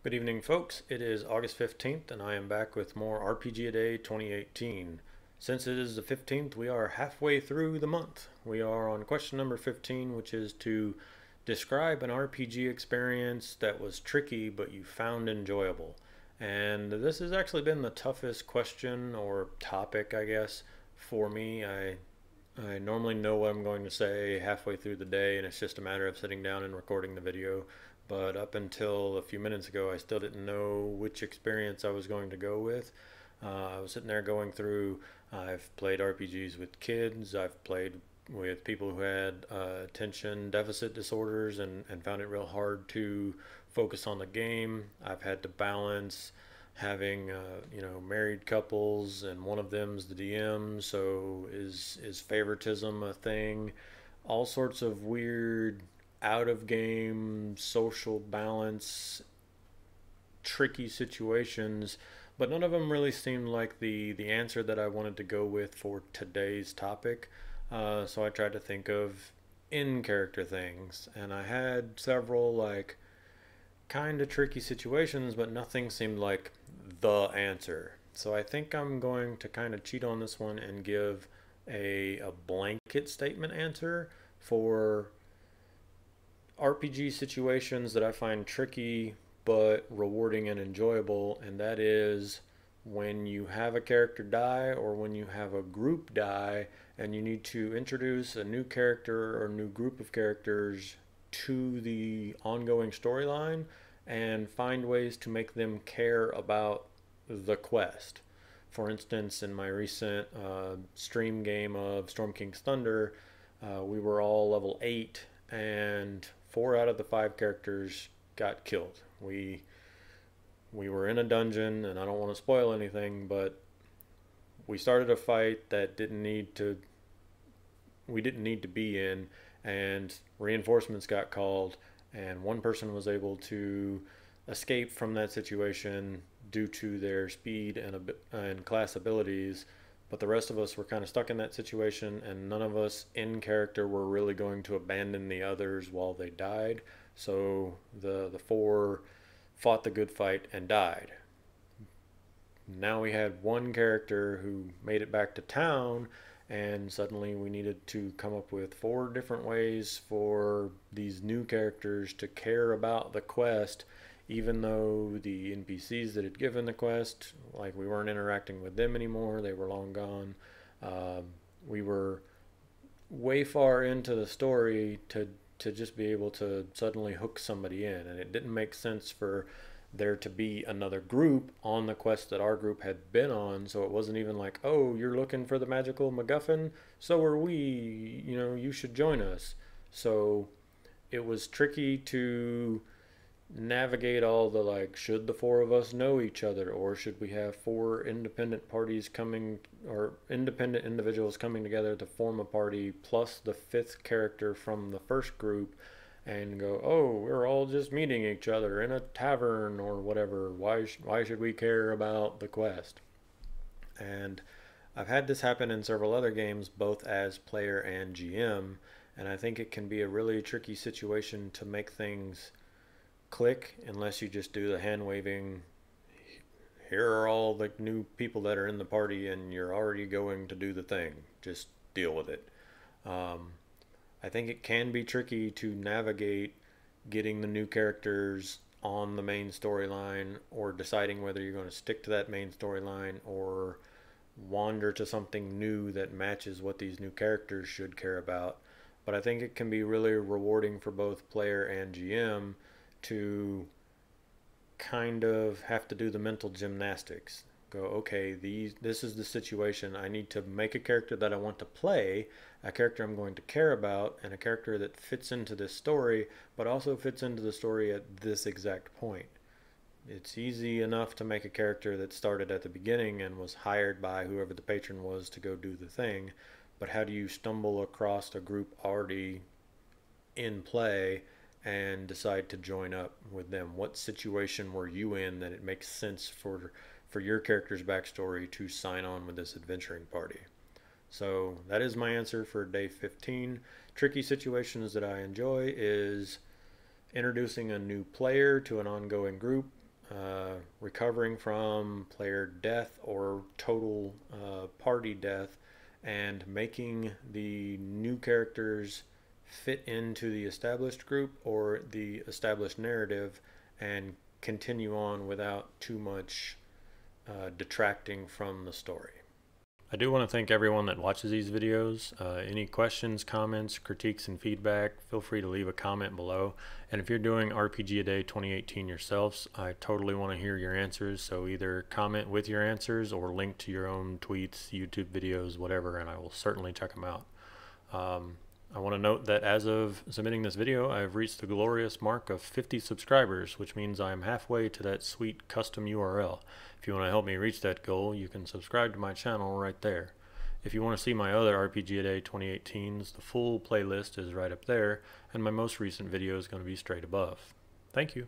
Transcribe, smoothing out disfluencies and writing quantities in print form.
Good evening, folks. It is August 15th, and I am back with more RPGaDay 2018. Since it is the 15th, we are halfway through the month. We are on question number 15, which is to describe an RPG experience that was tricky but you found enjoyable. And this has actually been the toughest question or topic, I guess, for me. I normally know what I'm going to say halfway through the day, and it's just a matter of sitting down and recording the video. But up until a few minutes ago, I still didn't know which experience I was going to go with. I was sitting there going through, I've played RPGs with kids, I've played with people who had attention deficit disorders and found it real hard to focus on the game. I've had to balance having married couples, and one of them's the DM, so is favoritism a thing? All sorts of weird out of game social balance tricky situations, but none of them really seemed like the answer that I wanted to go with for today's topic. So I tried to think of in character things, and I had several like kind of tricky situations, but nothing seemed like the answer. So I think I'm going to kind of cheat on this one and give a blanket statement answer for RPG situations that I find tricky but rewarding and enjoyable, and that is when you have a character die or when you have a group die and you need to introduce a new character or new group of characters to the ongoing storyline and find ways to make them care about the quest. For instance, in my recent stream game of Storm King's Thunder, we were all level 8 and 4 out of the 5 characters got killed. We were in a dungeon, and I don't want to spoil anything, but we started a fight that we didn't need to be in, and reinforcements got called, and one person was able to escape from that situation due to their speed and class abilities, but the rest of us were kind of stuck in that situation, and none of us in character were really going to abandon the others while they died. So the 4 fought the good fight and died. Now we had one character who made it back to town, and suddenly we needed to come up with 4 different ways for these new characters to care about the quest, even though the NPCs that had given the quest, like, we weren't interacting with them anymore, they were long gone. We were way far into the story to just be able to suddenly hook somebody in, and it didn't make sense for there to be another group on the quest that our group had been on. So it wasn't even like, oh, you're looking for the magical MacGuffin, so are we, you should join us. So it was tricky to navigate all the, like, should the 4 of us know each other, or should we have 4 independent parties coming, or independent individuals coming together to form a party plus the 5th character from the first group, and go, oh, we're all just meeting each other in a tavern or whatever, why should we care about the quest? And I've had this happen in several other games, both as player and GM, and I think it can be a really tricky situation to make things click unless you just do the hand waving, here are all the new people that are in the party and you're already going to do the thing, just deal with it. I think it can be tricky to navigate getting the new characters on the main storyline, or deciding whether you're going to stick to that main storyline or wander to something new that matches what these new characters should care about. But I think it can be really rewarding for both player and GM to kind of have to do the mental gymnastics. Go, okay, this is the situation. I need to make a character that I want to play, a character I'm going to care about, and a character that fits into this story, but also fits into the story at this exact point. It's easy enough to make a character that started at the beginning and was hired by whoever the patron was to go do the thing, but how do you stumble across a group already in play and decide to join up with them? What situation were you in that it makes sense for your character's backstory to sign on with this adventuring party? So that is my answer for day 15. Tricky situations that I enjoy is introducing a new player to an ongoing group. recovering from player death or total party death, and making the new characters fit into the established group or the established narrative and continue on without too much detracting from the story. I do want to thank everyone that watches these videos. Any questions, comments, critiques, and feedback, feel free to leave a comment below. And if you're doing RPGaDay 2018 yourselves, I totally want to hear your answers. So either comment with your answers or link to your own tweets, YouTube videos, whatever, and I will certainly check them out. I want to note that as of submitting this video, I have reached the glorious mark of 50 subscribers, which means I am halfway to that sweet custom URL. If you want to help me reach that goal, you can subscribe to my channel right there. If you want to see my other RPGaDay 2018s, the full playlist is right up there, and my most recent video is going to be straight above. Thank you.